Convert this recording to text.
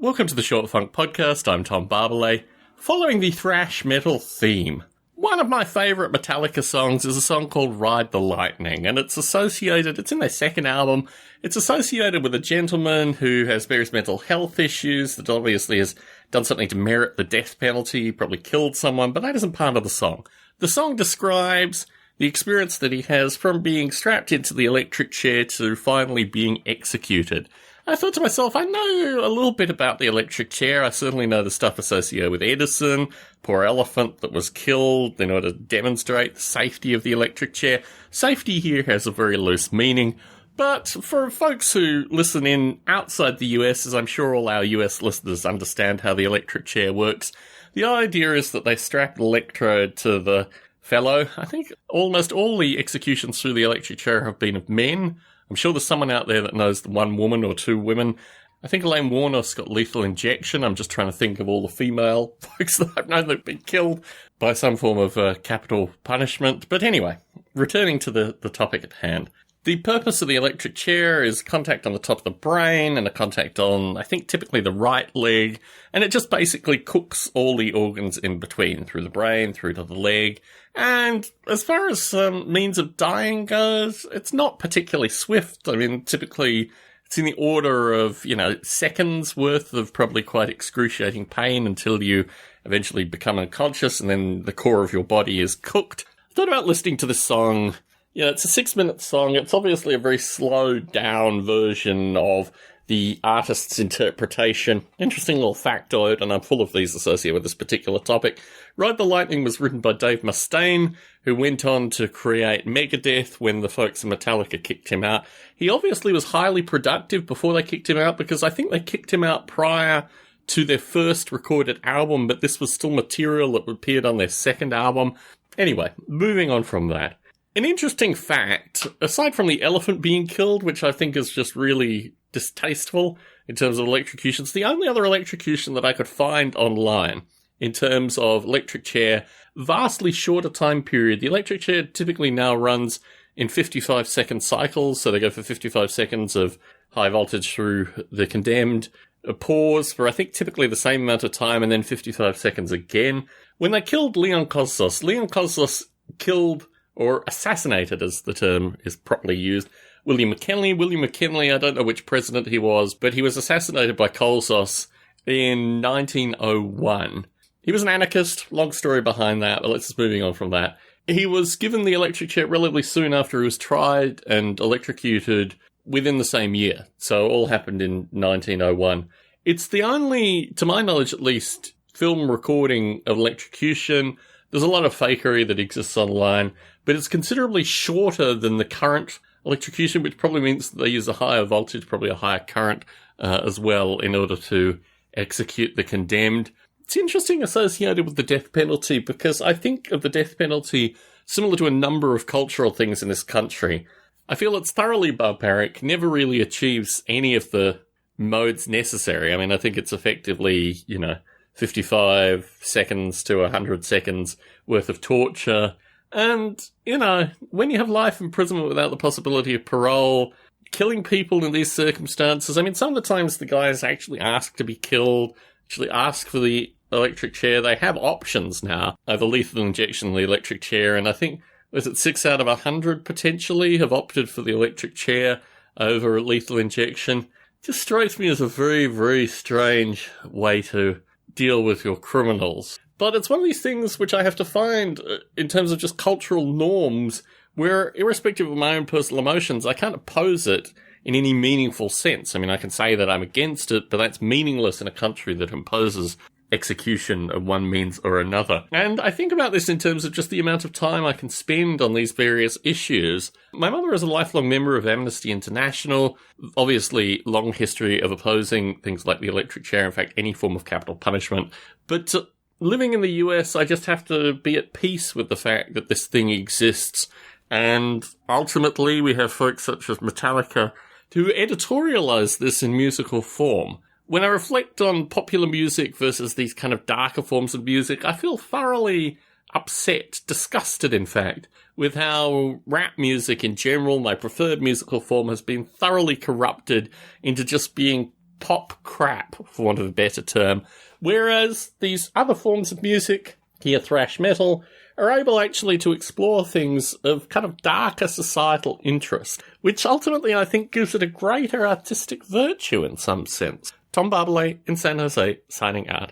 Welcome to the Short Funk Podcast. I'm Tom Barbalet. Following the thrash metal theme, one of my favourite Metallica songs is a song called Ride the Lightning, and it's in their second album. It's associated with a gentleman who has various mental health issues that obviously has done something to merit the death penalty, probably killed someone, but that isn't part of the song. The song describes the experience that he has from being strapped into the electric chair to finally being executed. I thought to myself, I know a little bit about the electric chair. I certainly know the stuff associated with Edison, poor elephant that was killed in order to demonstrate the safety of the electric chair. Safety here has a very loose meaning, but for folks who listen in outside the US, as I'm sure all our US listeners understand how the electric chair works, the idea is that they strap an electrode to the fellow. I think almost all the executions through the electric chair have been of men. I'm sure there's someone out there that knows the one woman or two women. I think Elaine Warnock's got lethal injection. I'm just trying to think of all the female folks that I've known that have been killed by some form of capital punishment. But anyway, returning to the topic at hand. The purpose of the electric chair is contact on the top of the brain and a contact on, I think, typically the right leg. And it just basically cooks all the organs in between, through the brain, through to the leg. And as far as means of dying goes, it's not particularly swift. I mean, typically it's in the order of, seconds worth of probably quite excruciating pain until you eventually become unconscious and then the core of your body is cooked. I thought about listening to this song. It's a 6-minute song. It's obviously a very slowed down version of the artist's interpretation. Interesting little factoid, and I'm full of these associated with this particular topic. Ride the Lightning was written by Dave Mustaine, who went on to create Megadeth when the folks in Metallica kicked him out. He obviously was highly productive before they kicked him out, because I think they kicked him out prior to their first recorded album, but this was still material that appeared on their second album. Anyway, moving on from that. An interesting fact, aside from the elephant being killed, which I think is just really distasteful in terms of electrocutions, the only other electrocution that I could find online in terms of electric chair, vastly shorter time period. The electric chair typically now runs in 55-second cycles, so they go for 55 seconds of high voltage through the condemned, a pause for I think typically the same amount of time, and then 55 seconds again. When they killed Leon Kozlos killed, or assassinated as the term is properly used, William McKinley. William McKinley, I don't know which president he was, but he was assassinated by Kozlos in 1901. He was an anarchist, long story behind that, but let's just moving on from that. He was given the electric chair relatively soon after he was tried and electrocuted within the same year. So all happened in 1901. It's the only, to my knowledge at least, film recording of electrocution. There's a lot of fakery that exists online, but it's considerably shorter than the current electrocution, which probably means that they use a higher voltage, probably a higher current as well, in order to execute the condemned. It's interesting associated with the death penalty, because I think of the death penalty similar to a number of cultural things in this country. I feel it's thoroughly barbaric, never really achieves any of the modes necessary. I mean, I think it's effectively, 55 seconds to 100 seconds worth of torture. And, when you have life imprisonment without the possibility of parole, killing people in these circumstances, I mean, some of the times the guys actually ask to be killed, actually ask for the electric chair. They have options now, either lethal injection or the electric chair, and I think, was it 6 out of 100 potentially have opted for the electric chair over lethal injection? It just strikes me as a very, very strange way to deal with your criminals. But it's one of these things which I have to find in terms of just cultural norms where, irrespective of my own personal emotions, I can't oppose it in any meaningful sense. I mean, I can say that I'm against it, but that's meaningless in a country that imposes execution of one means or another. And I think about this in terms of just the amount of time I can spend on these various issues. My mother is a lifelong member of Amnesty International, obviously long history of opposing things like the electric chair, in fact, any form of capital punishment. But living in the US, I just have to be at peace with the fact that this thing exists. And ultimately, we have folks such as Metallica who editorialize this in musical form. When I reflect on popular music versus these kind of darker forms of music, I feel thoroughly upset, disgusted in fact, with how rap music in general, my preferred musical form, has been thoroughly corrupted into just being pop crap, for want of a better term, whereas these other forms of music, here thrash metal, are able actually to explore things of kind of darker societal interest, which ultimately I think gives it a greater artistic virtue in some sense. Tom Barbalet in San Jose, signing out.